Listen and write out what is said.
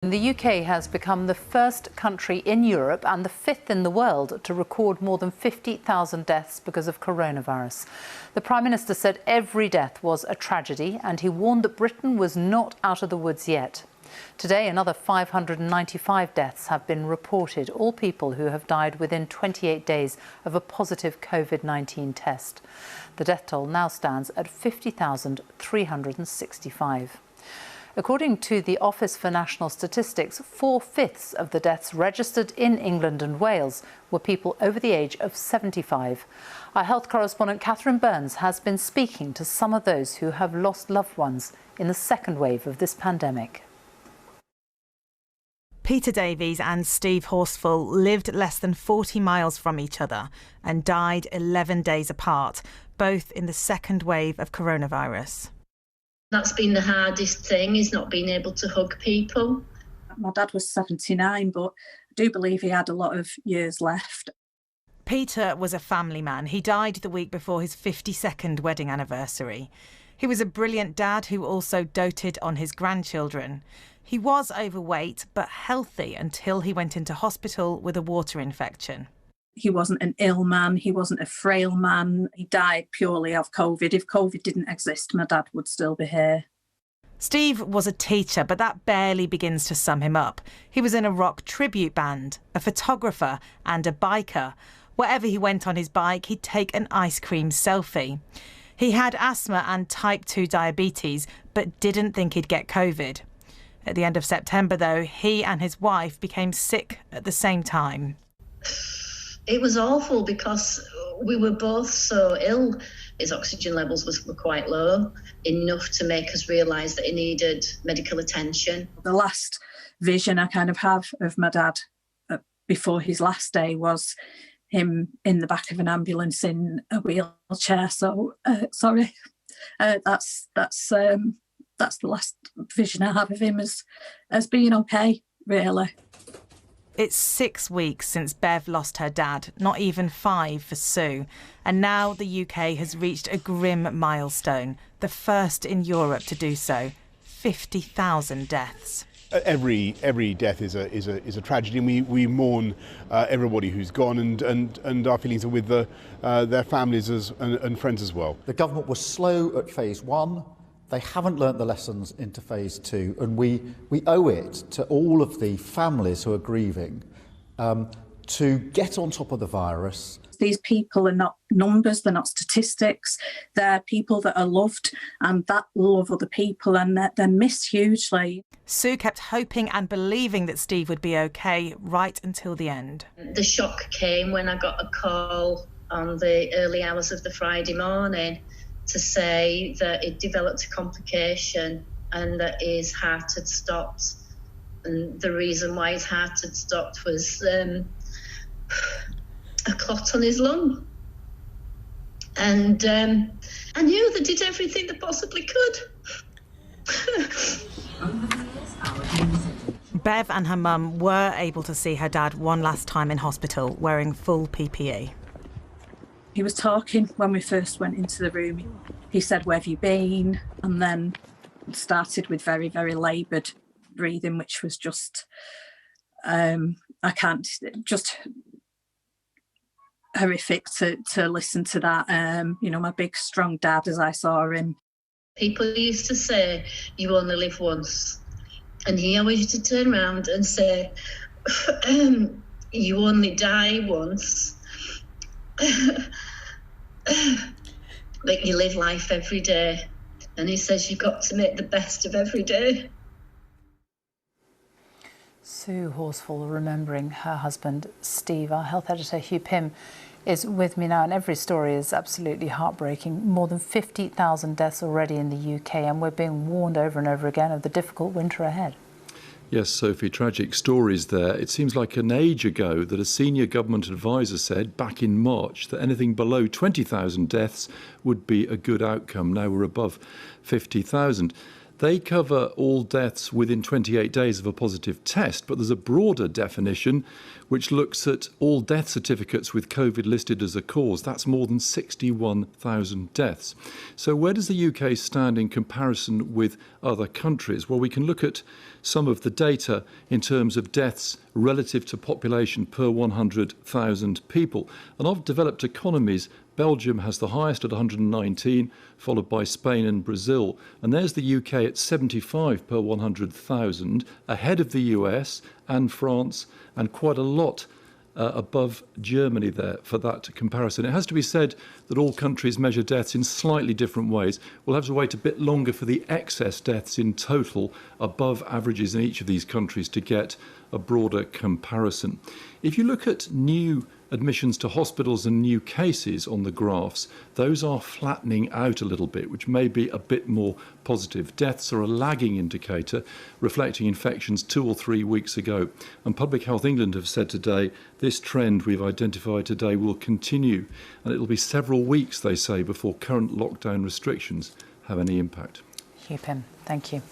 The UK has become the first country in Europe and the fifth in the world to record more than 50,000 deaths because of coronavirus. The Prime Minister said every death was a tragedy and he warned that Britain was not out of the woods yet. Today, another 595 deaths have been reported, all people who have died within 28 days of a positive COVID-19 test. The death toll now stands at 50,365. According to the Office for National Statistics, 4/5 of the deaths registered in England and Wales were people over the age of 75. Our health correspondent Catherine Burns has been speaking to some of those who have lost loved ones in the second wave of this pandemic. Peter Davies and Steve Horsfall lived less than 40 miles from each other and died 11 days apart, both in the second wave of coronavirus. That's been the hardest thing, is not being able to hug people. My dad was 79, but I do believe he had a lot of years left. Peter was a family man. He died the week before his 52nd wedding anniversary. He was a brilliant dad who also doted on his grandchildren. He was overweight but healthy until he went into hospital with a water infection. He wasn't an ill man, he wasn't a frail man. He died purely of COVID. If COVID didn't exist, my dad would still be here. Steve was a teacher, but that barely begins to sum him up. He was in a rock tribute band, a photographer and a biker. Wherever he went on his bike, he'd take an ice cream selfie. He had asthma and type 2 diabetes, but didn't think he'd get COVID. At the end of September, though, he and his wife became sick at the same time. It was awful because we were both so ill. His oxygen levels were quite low, enough to make us realise that he needed medical attention. The last vision I kind of have of my dad before his last day was him in the back of an ambulance in a wheelchair. So, sorry, that's the last vision I have of him as being okay, really. It's 6 weeks since Bev lost her dad, not even 5 for Sue. And now the UK has reached a grim milestone, the first in Europe to do so. 50,000 deaths. Every death is a tragedy, and we mourn everybody who's gone, and our feelings are with their families and friends as well. The government was slow at phase 1. They haven't learnt the lessons into phase 2, and we owe it to all of the families who are grieving to get on top of the virus. These people are not numbers, they're not statistics, they're people that are loved and that love other people, and they're missed hugely. Sue kept hoping and believing that Steve would be okay right until the end. The shock came when I got a call on the early hours of the Friday morning to say that he'd developed a complication and that his heart had stopped. And the reason why his heart had stopped was a clot on his lung. And I knew they did everything they possibly could. Bev and her mum were able to see her dad one last time in hospital wearing full PPE. He was talking when we first went into the room. He said, "Where have you been?" And then started with very, very laboured breathing, which was just, just horrific to listen to that. My big, strong dad, as I saw him. People used to say, "You only live once." And he always used to turn around and say, "You only die once." But you live life every day. And he says you've got to make the best of every day. Sue Horsfall remembering her husband Steve. Our health editor Hugh Pym is with me now, and every story is absolutely heartbreaking. More than 50,000 deaths already in the UK, and we're being warned over and over again of the difficult winter ahead. Yes, Sophie, tragic stories there. It seems like an age ago that a senior government advisor said back in March that anything below 20,000 deaths would be a good outcome. Now we're above 50,000. They cover all deaths within 28 days of a positive test, but there's a broader definition which looks at all death certificates with COVID listed as a cause. That's more than 61,000 deaths. So where does the UK stand in comparison with other countries? Well, we can look at some of the data in terms of deaths relative to population per 100,000 people. And of developed economies, Belgium has the highest at 119, followed by Spain and Brazil. And there's the UK at 75 per 100,000, ahead of the US and France, and quite a lot above Germany there for that comparison. It has to be said that all countries measure deaths in slightly different ways. We'll have to wait a bit longer for the excess deaths in total above averages in each of these countries to get a broader comparison. If you look at new admissions to hospitals and new cases on the graphs, those are flattening out a little bit, which may be a bit more positive. Deaths are a lagging indicator, reflecting infections 2 or 3 weeks ago. And Public Health England have said today this trend we've identified today will continue. And it'll be several weeks, they say, before current lockdown restrictions have any impact. Hugh Pym, thank you.